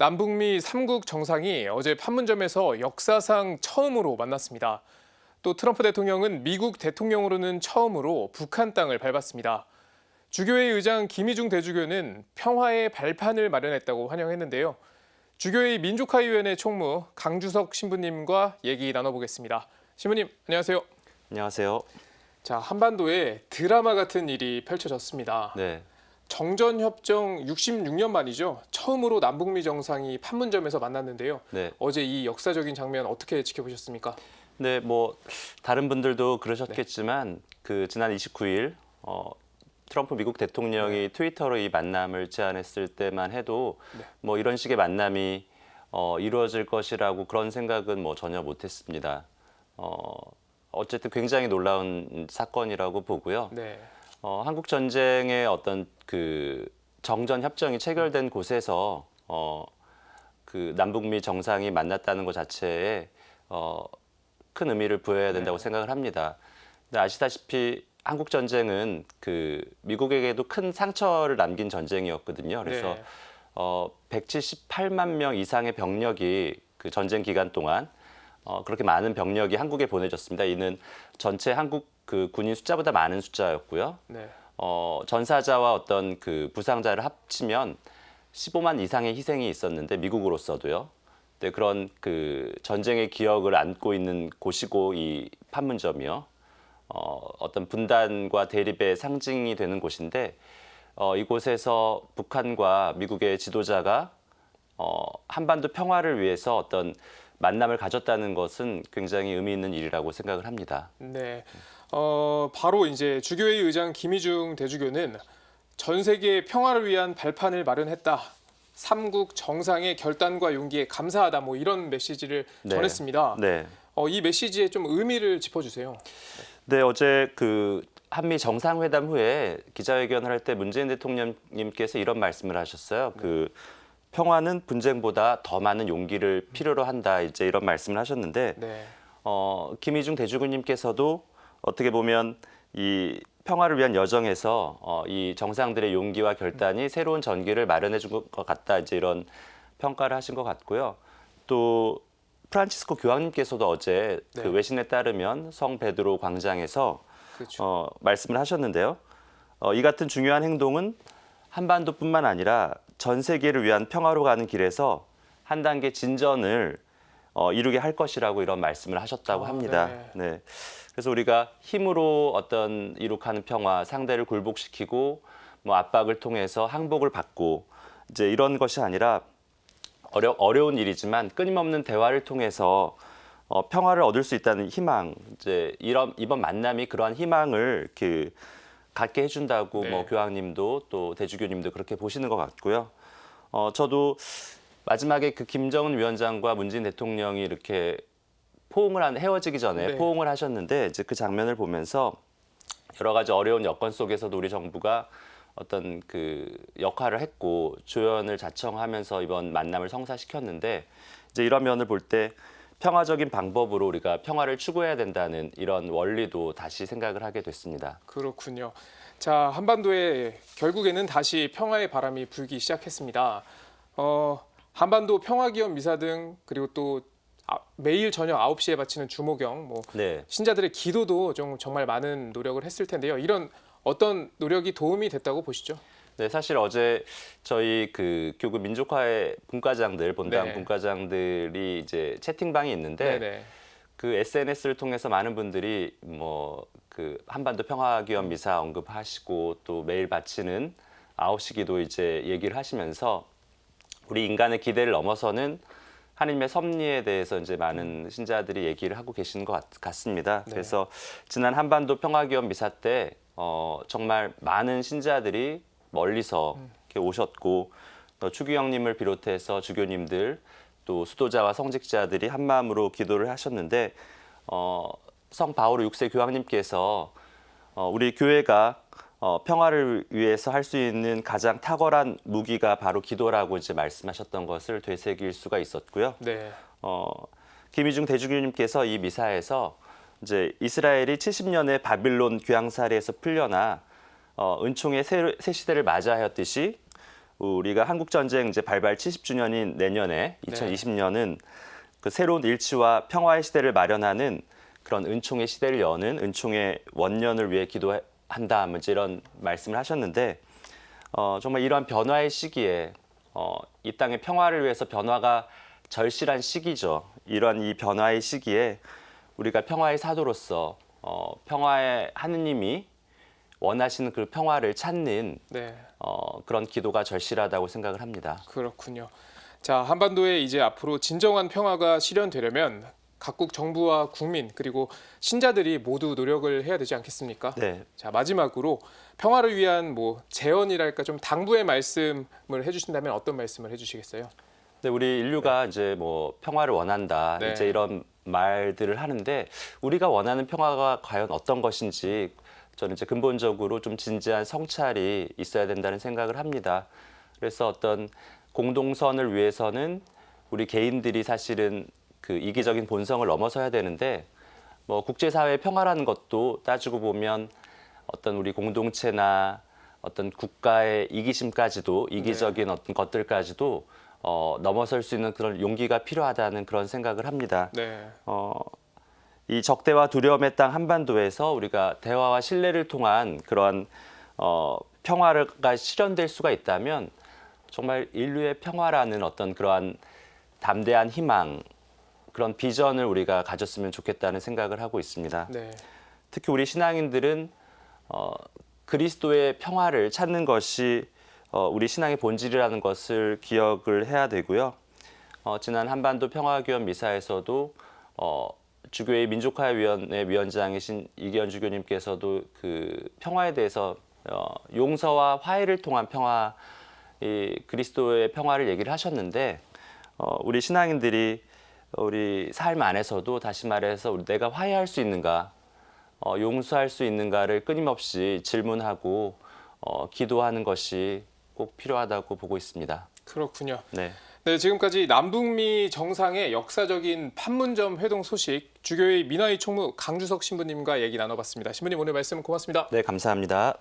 남북미 3국 정상이 어제 판문점에서 역사상 처음으로 만났습니다. 또 트럼프 대통령은 미국 대통령으로는 처음으로 북한 땅을 밟았습니다. 주교회 의장 김희중 대주교는 평화의 발판을 마련했다고 환영했는데요. 주교회 민족화위원회 총무 강주석 신부님과 얘기 나눠보겠습니다. 신부님, 안녕하세요. 안녕하세요. 자, 한반도에 드라마 같은 일이 펼쳐졌습니다. 네. 정전협정 66년 만이죠. 처음으로 남북미 정상이 판문점에서 만났는데요. 네. 어제 이 역사적인 장면 어떻게 지켜보셨습니까? 네, 다른 분들도 그러셨겠지만 지난 29일 트럼프 미국 대통령이 트위터로 이 만남을 제안했을 때만 해도 이런 식의 만남이 이루어질 것이라고 그런 생각은 전혀 못했습니다. 어쨌든 굉장히 놀라운 사건이라고 보고요. 네. 한국 전쟁의 어떤 정전 협정이 체결된 곳에서 남북미 정상이 만났다는 것 자체에 큰 의미를 부여해야 된다고 생각을 합니다. 근데 아시다시피 한국 전쟁은 미국에게도 큰 상처를 남긴 전쟁이었거든요. 그래서 178만 명 이상의 병력이 그 전쟁 기간 동안 그렇게 많은 병력이 한국에 보내졌습니다. 이는 전체 한국 군인 숫자보다 많은 숫자였고요. 네. 전사자와 어떤 부상자를 합치면 15만 이상의 희생이 있었는데 미국으로서도요. 네, 그런 전쟁의 기억을 안고 있는 곳이고 이 판문점이요. 어떤 분단과 대립의 상징이 되는 곳인데 이곳에서 북한과 미국의 지도자가 한반도 평화를 위해서 어떤 만남을 가졌다는 것은 굉장히 의미 있는 일이라고 생각을 합니다. 네. 바로 이제 주교회 의장 김희중 대주교는 전 세계 평화를 위한 발판을 마련했다. 삼국 정상의 결단과 용기에 감사하다. 이런 메시지를 전했습니다. 네. 이 메시지의 좀 의미를 짚어주세요. 네, 어제 한미 정상회담 후에 기자회견을 할 때 문재인 대통령님께서 이런 말씀을 하셨어요. 평화는 분쟁보다 더 많은 용기를 필요로 한다. 이제 이런 말씀을 하셨는데, 네. 김희중 대주교님께서도 어떻게 보면 이 평화를 위한 여정에서 이 정상들의 용기와 결단이 새로운 전기를 마련해 준 것 같다. 이제 이런 평가를 하신 것 같고요. 또 프란치스코 교황님께서도 어제 외신에 따르면 성 베드로 광장에서 그렇죠. 말씀을 하셨는데요. 이 같은 중요한 행동은 한반도뿐만 아니라 전 세계를 위한 평화로 가는 길에서 한 단계 진전을 이루게 할 것이라고 이런 말씀을 하셨다고 합니다. 네. 그래서 우리가 힘으로 어떤 이룩하는 평화, 상대를 굴복시키고 압박을 통해서 항복을 받고 이제 이런 것이 아니라 어려운 일이지만 끊임없는 대화를 통해서 평화를 얻을 수 있다는 희망, 이제 이번 만남이 그러한 희망을 갖게 해준다고 교황님도 또 대주교님도 그렇게 보시는 것 같고요. 저도 마지막에 김정은 위원장과 문재인 대통령이 이렇게 헤어지기 전에 포옹을 하셨는데 이제 그 장면을 보면서 여러 가지 어려운 여건 속에서도 우리 정부가 어떤 역할을 했고 조연을 자청하면서 이번 만남을 성사시켰는데 이제 이런 면을 볼 때 평화적인 방법으로 우리가 평화를 추구해야 된다는 이런 원리도 다시 생각을 하게 됐습니다. 그렇군요. 자, 한반도에 결국에는 다시 평화의 바람이 불기 시작했습니다. 한반도 평화기업 미사 등 그리고 또 매일 저녁 9시에 바치는 주모경, 신자들의 기도도 정말 많은 노력을 했을 텐데요. 이런 어떤 노력이 도움이 됐다고 보시죠? 네, 사실 어제 저희 교구 민족화의 분과장들, 본당 분과장들이 이제 채팅방이 있는데 SNS를 통해서 많은 분들이 한반도 평화기원 미사 언급하시고 또 매일 바치는 9시 기도 이제 얘기를 하시면서 우리 인간의 기대를 넘어서는 하나님의 섭리에 대해서 이제 많은 신자들이 얘기를 하고 계시는 것 같습니다. 그래서 지난 한반도 평화기원 미사 때 정말 많은 신자들이 멀리서 이렇게 오셨고 또 추기경님을 비롯해서 주교님들 또 수도자와 성직자들이 한 마음으로 기도를 하셨는데 성 바오로 6세 교황님께서 우리 교회가 평화를 위해서 할 수 있는 가장 탁월한 무기가 바로 기도라고 이제 말씀하셨던 것을 되새길 수가 있었고요. 김희중 대주교님께서 이 미사에서 이제 이스라엘이 70년의 바빌론 귀양살이에서 풀려나 은총의 새 시대를 맞이하였듯이 우리가 한국 전쟁 이제 발발 70주년인 내년에 2020년은 그 새로운 일치와 평화의 시대를 마련하는 그런 은총의 시대를 여는 은총의 원년을 위해 기도한다. 뭐 이런 말씀을 하셨는데 정말 이러한 변화의 시기에 이 땅의 평화를 위해서 변화가 절실한 시기죠. 이런 이 변화의 시기에 우리가 평화의 사도로서 평화의 하느님이 원하시는 그 평화를 찾는 네. 그런 기도가 절실하다고 생각을 합니다. 그렇군요. 자, 한반도에 이제 앞으로 진정한 평화가 실현되려면 각국 정부와 국민 그리고 신자들이 모두 노력을 해야 되지 않겠습니까? 네. 자, 마지막으로 평화를 위한 뭐 제언이랄까 좀 당부의 말씀을 해주신다면 어떤 말씀을 해주시겠어요? 네, 우리 인류가 이제 뭐 평화를 원한다 네. 이제 이런 말들을 하는데 우리가 원하는 평화가 과연 어떤 것인지 저는 이제 근본적으로 좀 진지한 성찰이 있어야 된다는 생각을 합니다. 그래서 어떤 공동선을 위해서는 우리 개인들이 사실은 그 이기적인 본성을 넘어서야 되는데 뭐 국제사회의 평화라는 것도 따지고 보면 어떤 우리 공동체나 어떤 국가의 이기심까지도 이기적인 어떤 것들까지도 넘어설 수 있는 그런 용기가 필요하다는 그런 생각을 합니다. 네. 이 적대와 두려움의 땅 한반도에서 우리가 대화와 신뢰를 통한 그런 평화가 실현될 수가 있다면 정말 인류의 평화라는 어떤 그러한 담대한 희망, 그런 비전을 우리가 가졌으면 좋겠다는 생각을 하고 있습니다. 네. 특히 우리 신앙인들은 그리스도의 평화를 찾는 것이 우리 신앙의 본질이라는 것을 기억을 해야 되고요. 지난 한반도 평화기원 미사에서도 주교회 민족화위원회 위원장이신 이기현 주교님께서도 그 평화에 대해서 용서와 화해를 통한 평화, 이 그리스도의 평화를 얘기를 하셨는데 우리 신앙인들이 우리 삶 안에서도 다시 말해서 내가 화해할 수 있는가, 용서할 수 있는가를 끊임없이 질문하고 기도하는 것이 꼭 필요하다고 보고 있습니다. 그렇군요. 네. 네, 지금까지 남북미 정상의 역사적인 판문점 회동 소식 주교회 민화위 총무 강주석 신부님과 얘기 나눠봤습니다. 신부님 오늘 말씀 고맙습니다. 네, 감사합니다.